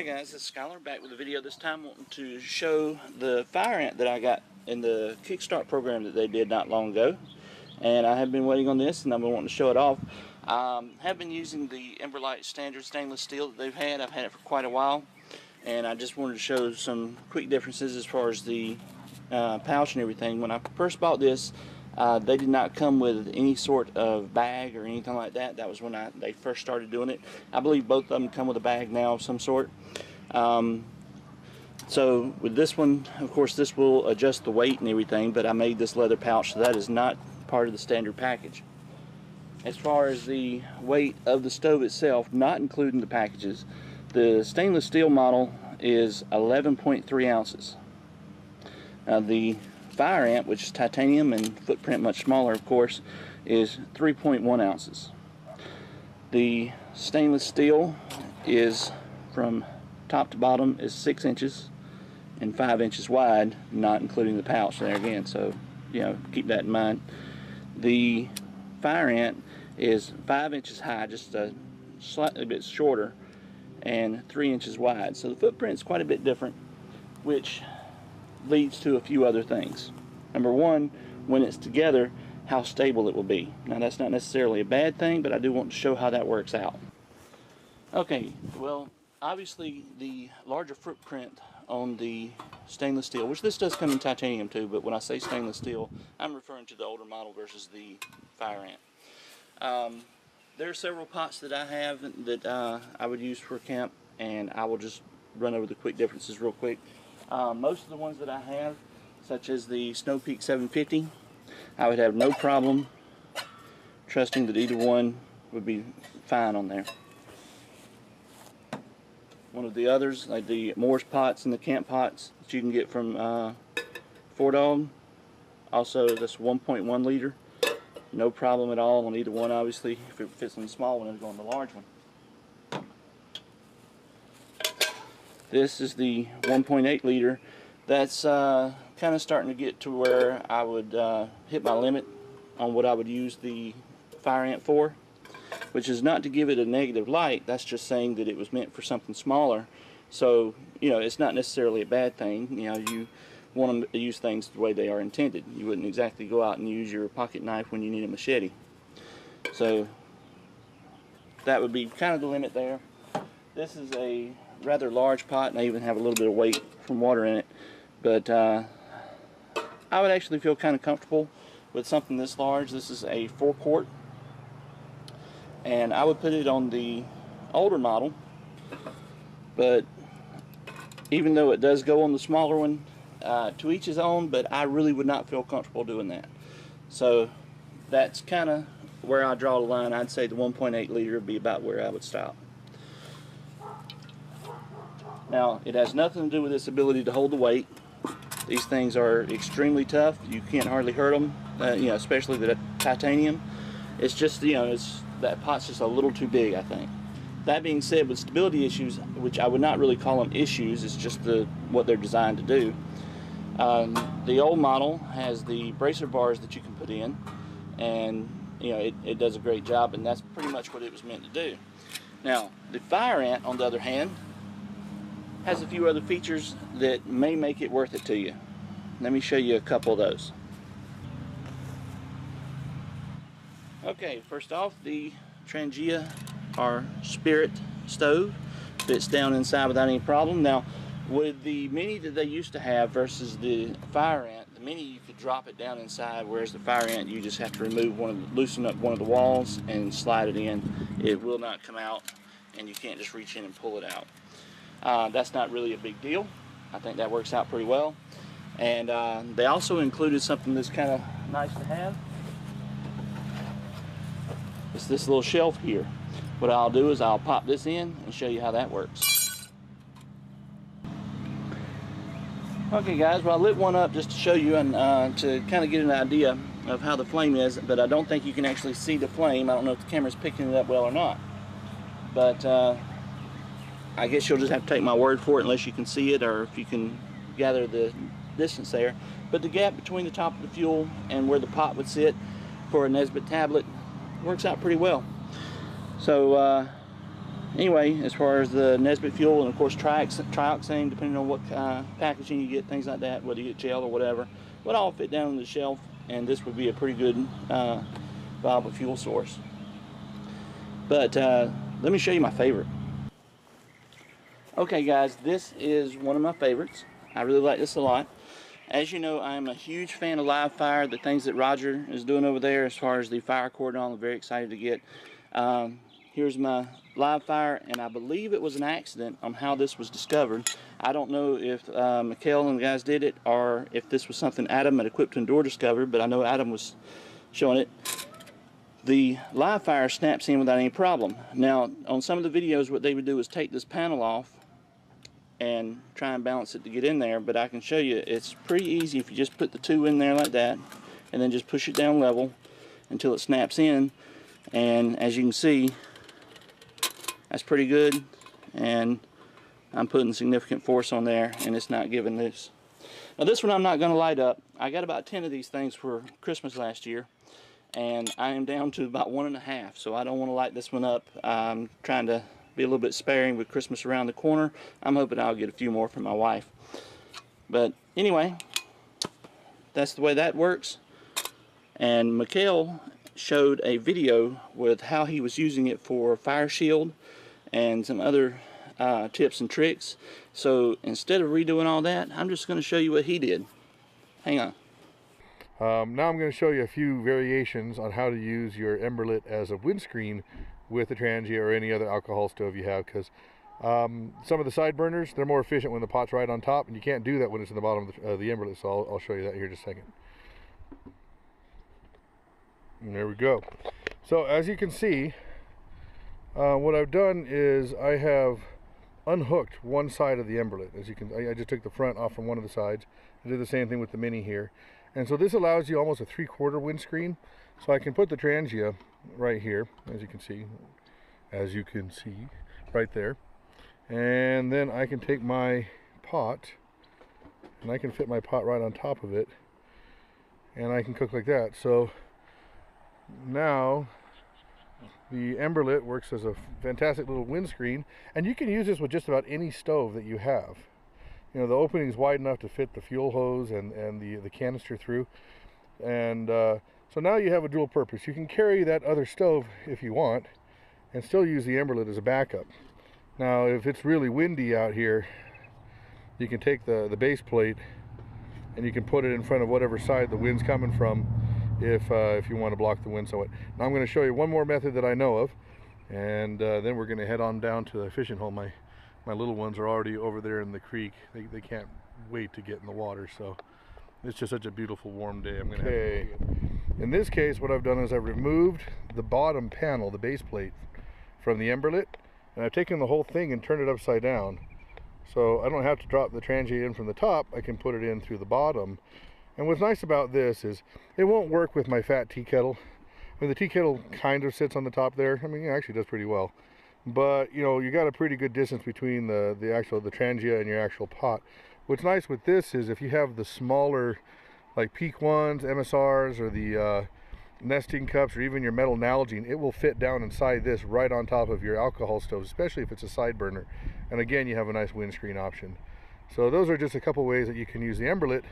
Hey guys, it's Skylar back with a video. This time wanting to show the FireAnt that I got in the Kickstart program that they did not long ago. And I have been waiting on this and I've been wanting to show it off. Have been using the Emberlit standard stainless steel that they've had. I've had it for quite a while. And I just wanted to show some quick differences as far as the pouch and everything. When I first bought this, they did not come with any sort of bag or anything like that. That was when they first started doing it. I believe both of them come with a bag now of some sort. So with this one, of course, this will adjust the weight and everything, but I made this leather pouch, so that is not part of the standard package. As far as the weight of the stove itself, not including the packages, the stainless steel model is 11.3 ounces. The FireAnt, which is titanium and footprint much smaller, of course, is 3.1 ounces. The stainless steel is from top to bottom is 6 inches and 5 inches wide, not including the pouch there again, so keep that in mind. The FireAnt is 5 inches high, just a slightly bit shorter, and 3 inches wide, so the footprint is quite a bit different, which leads to a few other things. Number one, when it's together, how stable it will be. Now that's not necessarily a bad thing, but I do want to show how that works out. Okay, well, obviously the larger footprint on the stainless steel, which this does come in titanium too, but when I say stainless steel, I'm referring to the older model versus the FireAnt. There are several pots that I have that I would use for camp, and I will just run over the quick differences real quick. Most of the ones that I have, such as the Snow Peak 750, I would have no problem trusting that either one would be fine on there. One of the others, like the Moore's pots and the camp pots that you can get from Fort Dog, also this 1.1 liter, no problem at all on either one. Obviously, if it fits in the small one, it'll go in the large one. This is the 1.8 liter. That's kind of starting to get to where I would hit my limit on what I would use the FireAnt for, which is not to give it a negative light. That's just saying that it was meant for something smaller. So it's not necessarily a bad thing. You want to use things the way they are intended. You wouldn't exactly go out and use your pocket knife when you need a machete. So that would be kind of the limit there. This is a rather large pot, and I even have a little bit of weight from water in it, but I would actually feel kind of comfortable with something this large. This is a 4-quart, and I would put it on the older model, but even though it does go on the smaller one, to each his own, but I really would not feel comfortable doing that. So that's kind of where I draw the line. I'd say the 1.8 liter would be about where I would stop. Now, it has nothing to do with its ability to hold the weight. These things are extremely tough. You can't hardly hurt them, especially the titanium. It's just, that pot's just a little too big, I think. That being said, with stability issues, which I would not really call them issues, it's just what they're designed to do. The old model has the bracer bars that you can put in, and it does a great job, and that's pretty much what it was meant to do. Now, the FireAnt, on the other hand, has a few other features that may make it worth it to you. Let me show you a couple of those. Okay, first off, the Trangia or Spirit stove fits down inside without any problem. Now, with the Mini that they used to have versus the FireAnt, the Mini you could drop it down inside, whereas the FireAnt you just have to loosen up one of the walls and slide it in. It will not come out, and you can't just reach in and pull it out. That's not really a big deal. I think that works out pretty well. And they also included something that's kind of nice to have. It's this little shelf here. What I'll do is I'll pop this in and show you how that works. Okay guys, well I lit one up just to show you and to kind of get an idea of how the flame is, but I don't think you can actually see the flame. I don't know if the camera's picking it up well or not. But I guess you'll just have to take my word for it unless you can see it or if you can gather the distance there. But the gap between the top of the fuel and where the pot would sit for a Nesbitt tablet works out pretty well. So anyway, as far as the Nesbitt fuel, and of course trioxane, depending on what packaging you get, things like that, whether you get gel or whatever, would all fit down on the shelf, and this would be a pretty good viable fuel source. But let me show you my favorite. Okay guys, this is one of my favorites. I really like this a lot. As you know, I'm a huge fan of LiveFire, the things that Roger is doing over there as far as the fire cordon. I'm very excited to get. Here's my LiveFire, and I believe it was an accident on how this was discovered. I don't know if Mikhail and the guys did it, or if this was something Adam at Equip to Endure discovered, but I know Adam was showing it. The LiveFire snaps in without any problem. Now, on some of the videos, what they would do is take this panel off and try and balance it to get in there, but I can show you it's pretty easy if you just put the two in there like that, and then just push it down level until it snaps in. And as you can see, that's pretty good, and I'm putting significant force on there, and it's not giving loose. Now this one I'm not going to light up. I got about 10 of these things for Christmas last year, and I am down to about 1.5, so I don't want to light this one up. I'm trying to be a little bit sparing with Christmas around the corner. I'm hoping I'll get a few more from my wife. But anyway, that's the way that works. And Mikhail showed a video with how he was using it for fire shield and some other tips and tricks. So instead of redoing all that, I'm just going to show you what he did. Hang on. Now I'm going to show you a few variations on how to use your Emberlit as a windscreen with a Trangia or any other alcohol stove you have, because some of the side burners, they're more efficient when the pot's right on top, and you can't do that when it's in the bottom of the Emberlit, so I'll show you that here in just a second. And there we go. So as you can see, what I've done is I have unhooked one side of the Emberlit. As you can, I just took the front off from one of the sides. I did the same thing with the Mini here. And so this allows you almost a 3/4 windscreen. So I can put the Trangia right here, as you can see right there. And then I can take my pot, and I can fit my pot right on top of it, and I can cook like that. So now the Emberlit works as a fantastic little windscreen, and you can use this with just about any stove that you have. You know, the opening is wide enough to fit the fuel hose and the canister through, and so now you have a dual purpose. You can carry that other stove if you want and still use the Emberlit as a backup. Now if it's really windy out here, you can take the base plate and you can put it in front of whatever side the wind's coming from if you want to block the wind somewhat. Now I'm going to show you one more method that I know of, and then we're going to head on down to the fishing hole. My little ones are already over there in the creek. They can't wait to get in the water, so it's just such a beautiful warm day. I'm going to in this case, what I've done is I've removed the bottom panel, the base plate, from the Emberlit, and I've taken the whole thing and turned it upside down. So I don't have to drop the Trangia in from the top. I can put it in through the bottom. And what's nice about this is it won't work with my fat tea kettle. I mean, the tea kettle kind of sits on the top there. I mean, it actually does pretty well. But, you know, you got a pretty good distance between the Trangia and your actual pot. What's nice with this is if you have the smaller, like Peak ones, MSRs, or the nesting cups, or even your metal Nalgene, it will fit down inside this right on top of your alcohol stove, especially if it's a side burner. And again, you have a nice windscreen option. So those are just a couple ways that you can use the Emberlit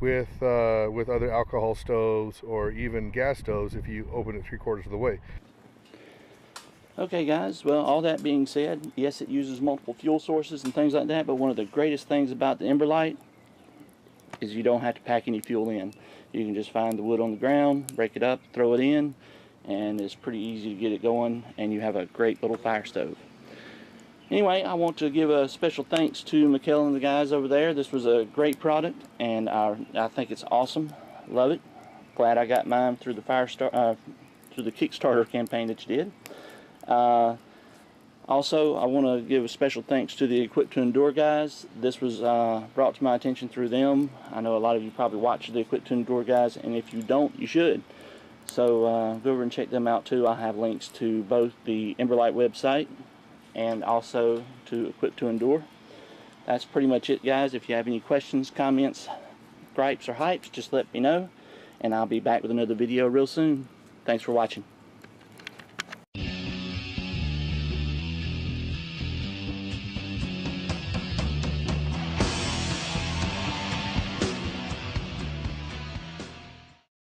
with other alcohol stoves or even gas stoves if you open it 3/4 of the way. Okay guys, well, all that being said, yes, it uses multiple fuel sources and things like that, but one of the greatest things about the Emberlit is you don't have to pack any fuel in. You can just find the wood on the ground, break it up, throw it in, and it's pretty easy to get it going, and you have a great little fire stove. Anyway, I want to give a special thanks to Mikhail and the guys over there. This was a great product, and I think it's awesome. Love it. Glad I got mine through the through the Kickstarter campaign that you did. Also, I want to give a special thanks to the Equip to Endure guys. This was brought to my attention through them. I know a lot of you probably watch the Equip to Endure guys, and if you don't, you should. So go over and check them out too. I'll have links to both the Emberlit website and also to Equip to Endure. That's pretty much it, guys. If you have any questions, comments, gripes, or hypes, just let me know, and I'll be back with another video real soon. Thanks for watching.